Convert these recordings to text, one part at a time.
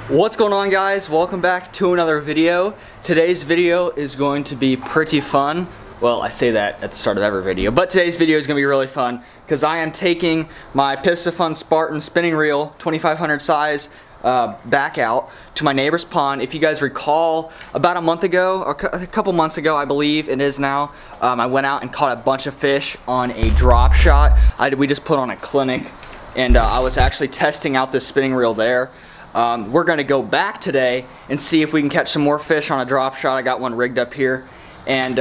What's going on, guys? Welcome back to another video. Today's video is going to be pretty fun. Well, I say that at the start of every video, but today's video is going to be really fun because I am taking my Piscifun Spartan spinning reel 2500 size back out to my neighbor's pond. If you guys recall, about a month ago, or a couple months ago I believe it is now, I went out and caught a bunch of fish on a drop shot. We just put on a clinic, and I was actually testing out this spinning reel there. We're going to go back today and see if we can catch some more fish on a drop shot. I got one rigged up here, and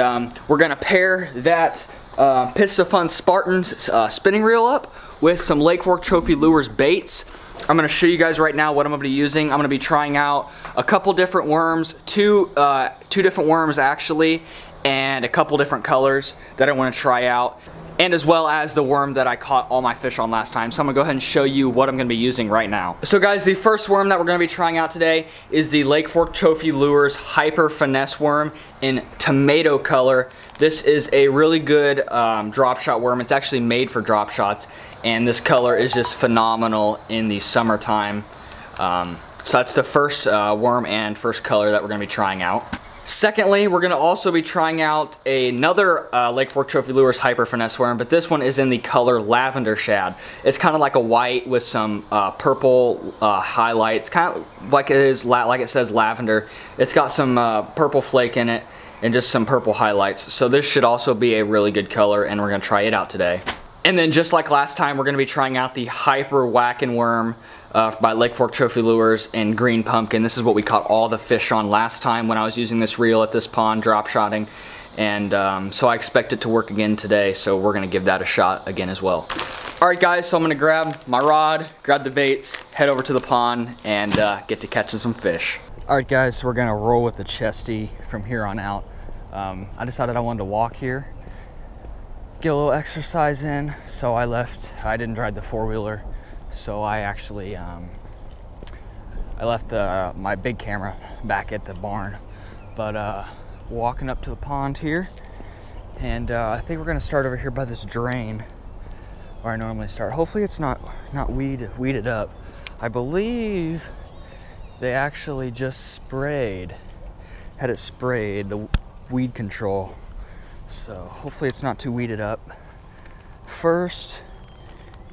we're going to pair that Piscifun Spartan spinning reel up with some Lake Fork Trophy Lures baits. I'm going to show you guys right now what I'm going to be using. I'm going to be trying out a couple different worms, two different worms actually, and a couple different colors that I want to try out, and as well as the worm that I caught all my fish on last time. So I'm gonna go ahead and show you what I'm gonna be using right now. So guys, the first worm that we're gonna be trying out today is the Lake Fork Trophy Lures Hyper Finesse worm in tomato color. This is a really good drop shot worm. It's actually made for drop shots, and this color is just phenomenal in the summertime. So that's the first worm and first color that we're gonna be trying out. Secondly, we're going to also be trying out another Lake Fork Trophy Lures Hyper Finesse worm, but this one is in the color Lavender Shad. It's kind of like a white with some purple highlights, kind of like it says lavender. It's got some purple flake in it and just some purple highlights. So this should also be a really good color, and we're going to try it out today. And then just like last time, we're going to be trying out the Hyper Whackin' Worm by Lake Fork Trophy Lures in Green Pumpkin. This is what we caught all the fish on last time when I was using this reel at this pond drop shotting, and so I expect it to work again today, so we're going to give that a shot again as well. Alright guys, so I'm going to grab my rod, grab the baits, head over to the pond, and get to catching some fish. Alright guys, so we're going to roll with the chesty from here on out. I decided I wanted to walk here, get a little exercise in, so I didn't drive the four-wheeler. So I actually, I left my big camera back at the barn. But walking up to the pond here, and I think we're gonna start over here by this drain where I normally start. Hopefully it's not weeded up. I believe they actually just had it sprayed, the weed control. So hopefully it's not too weeded up. First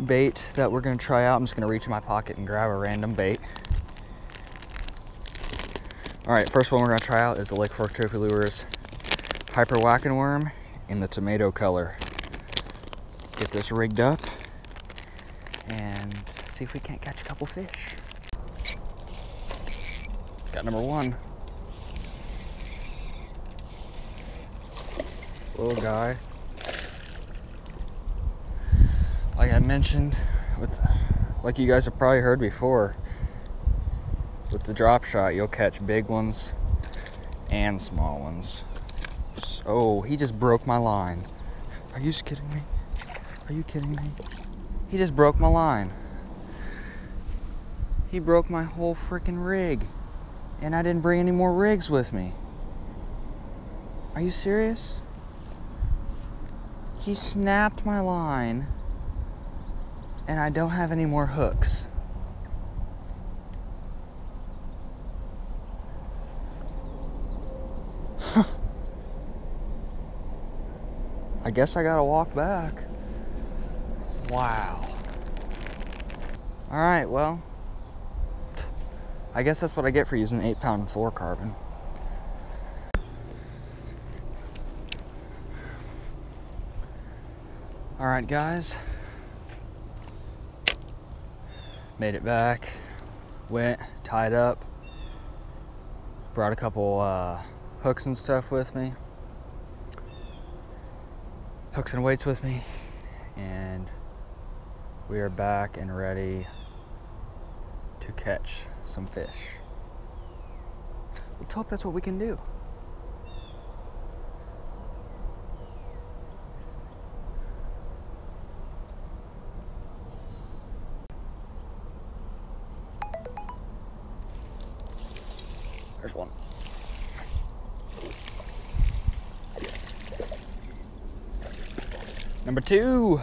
bait that we're going to try out, I'm just going to reach in my pocket and grab a random bait. Alright, first one we're going to try out is the Lake Fork Trophy Lures Hyper Whackin' Worm in the tomato color. Get this rigged up and see if we can't catch a couple fish. Got number one. Little guy. Like I mentioned, like you guys have probably heard before, with the drop shot, you'll catch big ones and small ones. Oh, he just broke my line. Are you kidding me? Are you kidding me? He just broke my line. He broke my whole freaking rig, and I didn't bring any more rigs with me. Are you serious? He snapped my line, and I don't have any more hooks. I guess I gotta walk back. Wow. Alright, well, I guess that's what I get for using 8-pound fluorocarbon. Alright guys, made it back, went, tied up, brought a couple hooks and stuff with me, hooks and weights with me, and we are back and ready to catch some fish. Let's hope that's what we can do. There's one. Number two.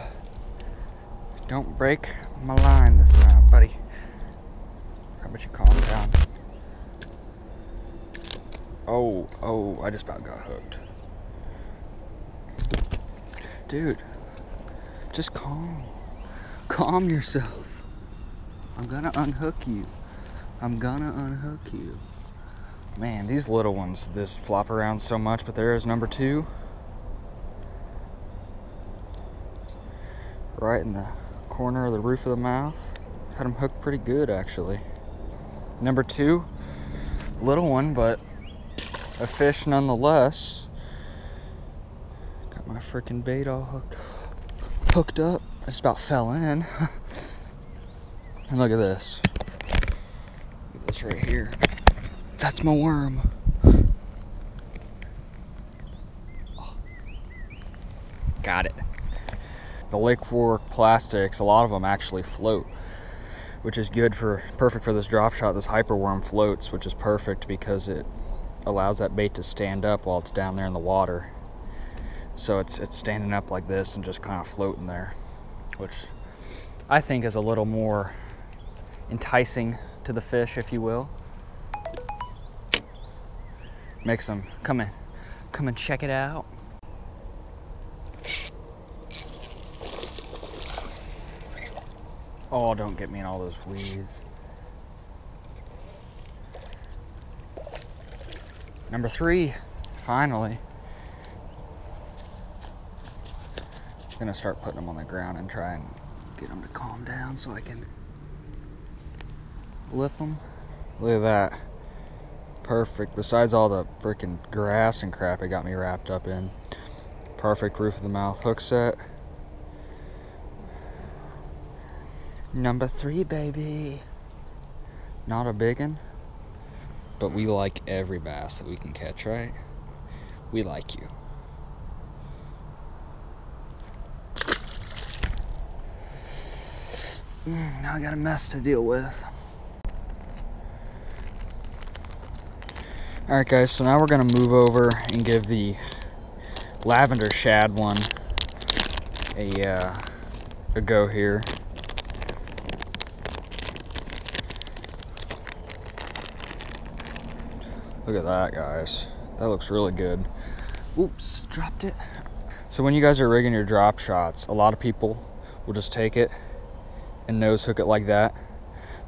Don't break my line this time, buddy. How about you calm down? Oh, I just about got hooked. Dude, just calm yourself. I'm gonna unhook you. Man, these little ones just flop around so much, but there is number 2. Right in the corner of the roof of the mouth. Had him hooked pretty good, actually. Number 2, little one, but a fish nonetheless. Got my freaking bait all hooked up. I just about fell in. And look at this. Look at this right here. That's my worm. Oh. Got it. The Lake Fork plastics, a lot of them actually float, which is perfect for this drop shot. This hyperworm floats, which is perfect because it allows that bait to stand up while it's down there in the water. So it's standing up like this and just kind of floating there, which I think is a little more enticing to the fish, if you will. Makes them come and check it out. Oh, don't get me in all those weeds. Number 3, finally. I'm gonna start putting them on the ground and try and get them to calm down so I can lip them. Look at that. Perfect. Besides all the freaking grass and crap it got me wrapped up in. Perfect roof of the mouth hook set. Number 3, baby. Not a big one, but we like every bass that we can catch, right? We like you. Now I got a mess to deal with. Alright guys, so now we're gonna move over and give the lavender shad one a go here. Look at that, guys. That looks really good. Oops, dropped it. So when you guys are rigging your drop shots, a lot of people will just take it and nose hook it like that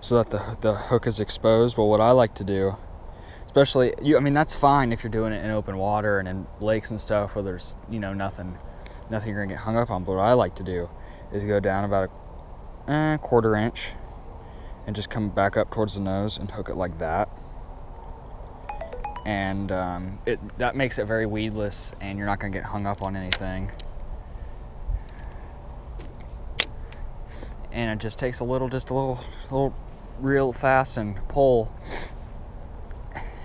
so that the hook is exposed. Well, what I like to do, especially, I mean, that's fine if you're doing it in open water and in lakes and stuff where there's, you know, nothing you're gonna get hung up on. But what I like to do is go down about a quarter inch and just come back up towards the nose and hook it like that. And that makes it very weedless, and you're not gonna get hung up on anything. And it just takes a little reel fast and pull,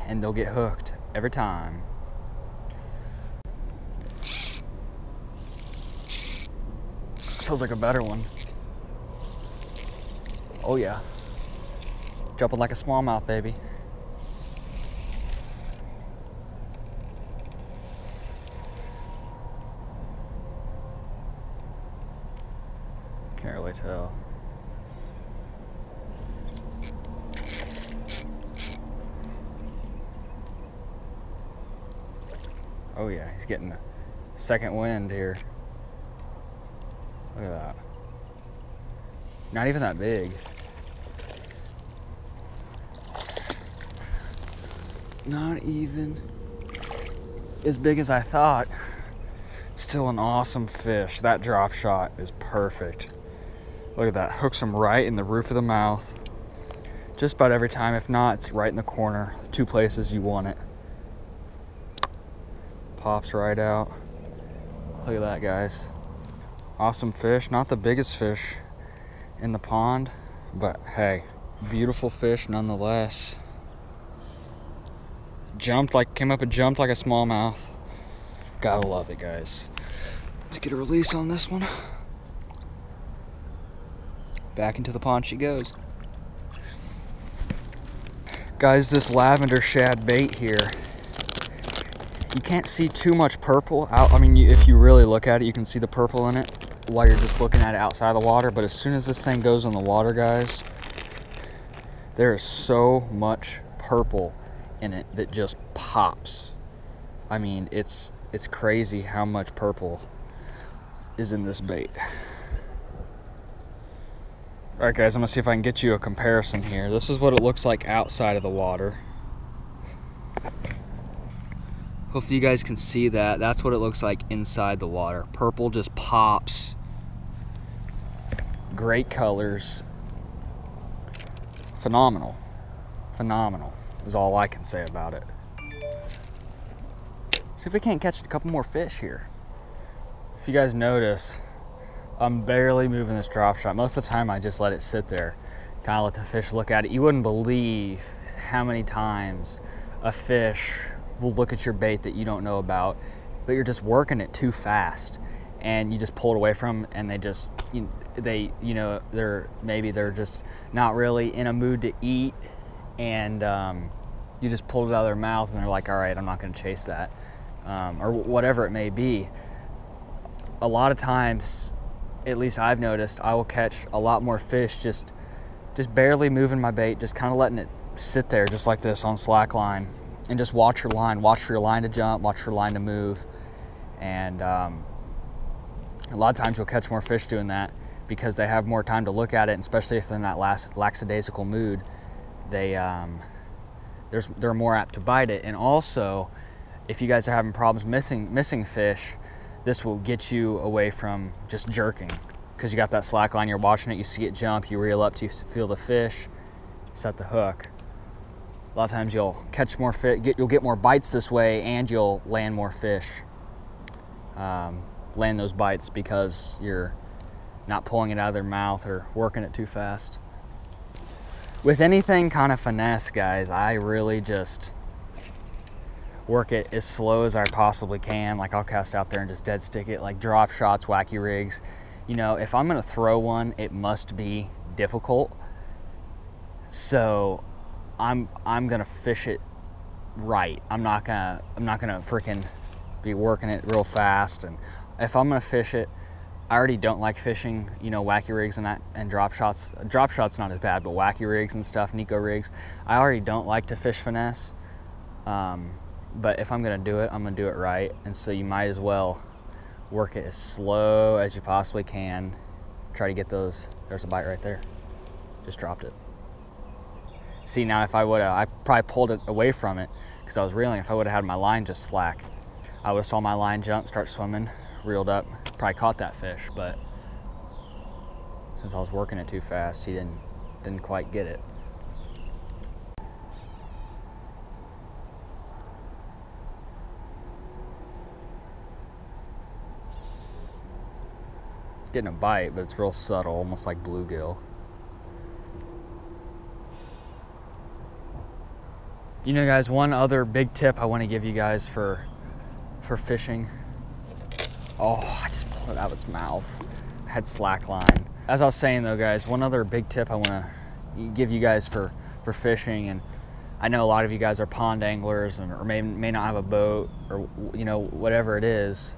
and they'll get hooked every time. Feels like a better one. Oh yeah. Jumping like a smallmouth, baby. Can't really tell. Oh yeah, he's getting a second wind here. Look at that. Not even that big. Not even as big as I thought. Still an awesome fish. That drop shot is perfect. Look at that, hooks him right in the roof of the mouth. Just about every time. If not, it's right in the corner. 2 places you want it. Pops right out. Look at that, guys. Awesome fish. Not the biggest fish in the pond, but hey, beautiful fish nonetheless. Came up and jumped like a smallmouth. Gotta love it, guys. Let's get a release on this one. Back into the pond she goes. Guys, this lavender shad bait here, you can't see too much purple out. I mean, if you really look at it, you can see the purple in it while you're just looking at it outside the water. But as soon as this thing goes in the water, guys, there is so much purple in it that just pops. I mean, it's crazy how much purple is in this bait. Alright guys, I'm gonna see if I can get you a comparison here. This is what it looks like outside of the water. Hopefully you guys can see that. That's what it looks like inside the water. Purple just pops. Great colors. Phenomenal. Phenomenal is all I can say about it. See if we can't catch a couple more fish here. If you guys notice, I'm barely moving this drop shot. Most of the time I just let it sit there, kind of let the fish look at it. You wouldn't believe how many times a fish will look at your bait that you don't know about, but you're just working it too fast, and you just pull it away from them, and they just, they're just not really in a mood to eat, and you just pulled it out of their mouth, and they're like, all right, I'm not going to chase that, or whatever it may be. A lot of times, at least I've noticed, I will catch a lot more fish just barely moving my bait, just kind of letting it sit there just like this on slack line, and just watch your line, watch for your line to jump, watch for your line to move. And a lot of times you'll catch more fish doing that because they have more time to look at it, and especially if they're in that lackadaisical mood, they're more apt to bite it. And also, if you guys are having problems missing fish, this will get you away from just jerking, because you got that slack line, you're watching it, you see it jump, you reel up to feel the fish, set the hook. A lot of times you'll catch more fish, you'll get more bites this way, and you'll land more fish. Land those bites because you're not pulling it out of their mouth or working it too fast. With anything kind of finesse, guys, I really just work it as slow as I possibly can. Like, I'll cast out there and just dead stick it, like drop shots, wacky rigs. You know, if I'm gonna throw one, it must be difficult. So I'm gonna fish it right. I'm not gonna freaking be working it real fast. And if I'm gonna fish it, I already don't like fishing, you know, wacky rigs and drop shots. Drop shots not as bad, but wacky rigs and stuff, Nico rigs, I already don't like to fish finesse. But if I'm gonna do it, I'm gonna do it right. And so you might as well work it as slow as you possibly can. Try to get those. There's a bite right there. Just dropped it. See, now if I probably pulled it away from it because I was reeling. If I would have had my line just slack, I would have saw my line jump, start swimming, reeled up, probably caught that fish. But since I was working it too fast, he didn't quite get it. Getting a bite, but it's real subtle, almost like bluegill. You know, guys, one other big tip I want to give you guys for fishing. Oh, I just pulled it out of its mouth. I had slack line. As I was saying though, guys, one other big tip I want to give you guys for fishing, and I know a lot of you guys are pond anglers or may not have a boat, or you know, whatever it is.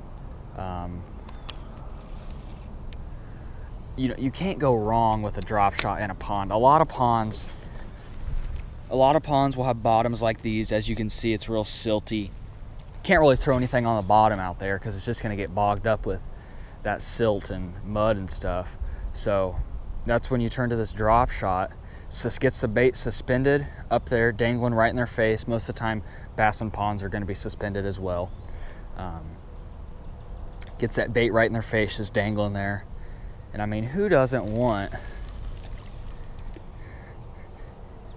You know, you can't go wrong with a drop shot in a pond. A lot of ponds will have bottoms like these. As you can see, it's real silty. Can't really throw anything on the bottom out there because it's just gonna get bogged up with that silt and mud and stuff. So that's when you turn to this drop shot. So it gets the bait suspended up there, dangling right in their face. Most of the time, bass and ponds are gonna be suspended as well. Gets that bait right in their face, just dangling there. And I mean, who doesn't want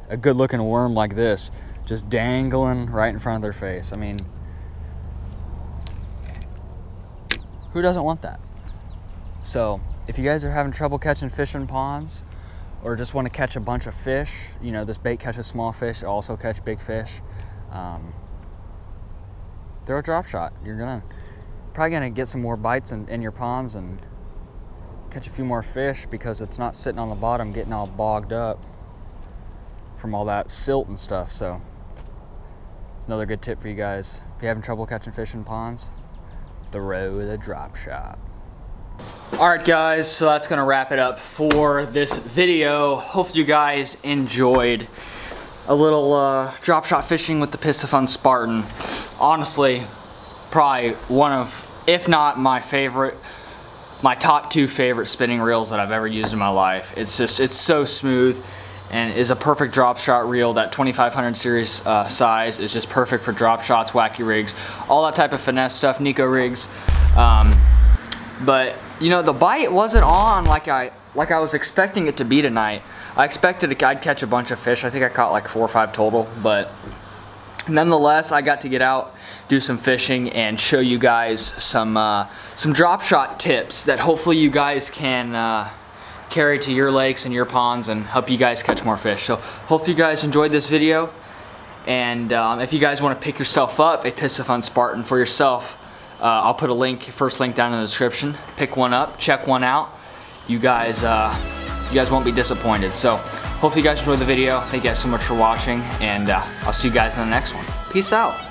a good looking worm like this just dangling right in front of their face? I mean, who doesn't want that? So if you guys are having trouble catching fish in ponds, or just want to catch a bunch of fish, you know, this bait catches small fish, also catch big fish, throw a drop shot. You're probably gonna get some more bites in your ponds and catch a few more fish because it's not sitting on the bottom getting all bogged up from all that silt and stuff. So it's another good tip for you guys. If you're having trouble catching fish in ponds, throw the drop shot. Alright guys, so that's gonna wrap it up for this video. Hopefully you guys enjoyed. a little drop shot fishing with the Piscifun Spartan. Honestly, probably one of, if not my favorite, my top 2 favorite spinning reels that I've ever used in my life. It's so smooth and is a perfect drop shot reel. That 2500 series size is just perfect for drop shots, wacky rigs, all that type of finesse stuff, Nico rigs. But you know, the bite wasn't on like I was expecting it to be tonight. I expected I'd catch a bunch of fish. I think I caught like 4 or 5 total, but nonetheless, I got to get out, do some fishing, and show you guys some drop shot tips that hopefully you guys can carry to your lakes and your ponds and help you guys catch more fish. So hopefully you guys enjoyed this video, and if you guys want to pick yourself up a Piscifun Spartan for yourself, I'll put a first link down in the description. Pick one up, check one out. You guys won't be disappointed. So hopefully you guys enjoyed the video. Thank you guys so much for watching, and I'll see you guys in the next one. Peace out.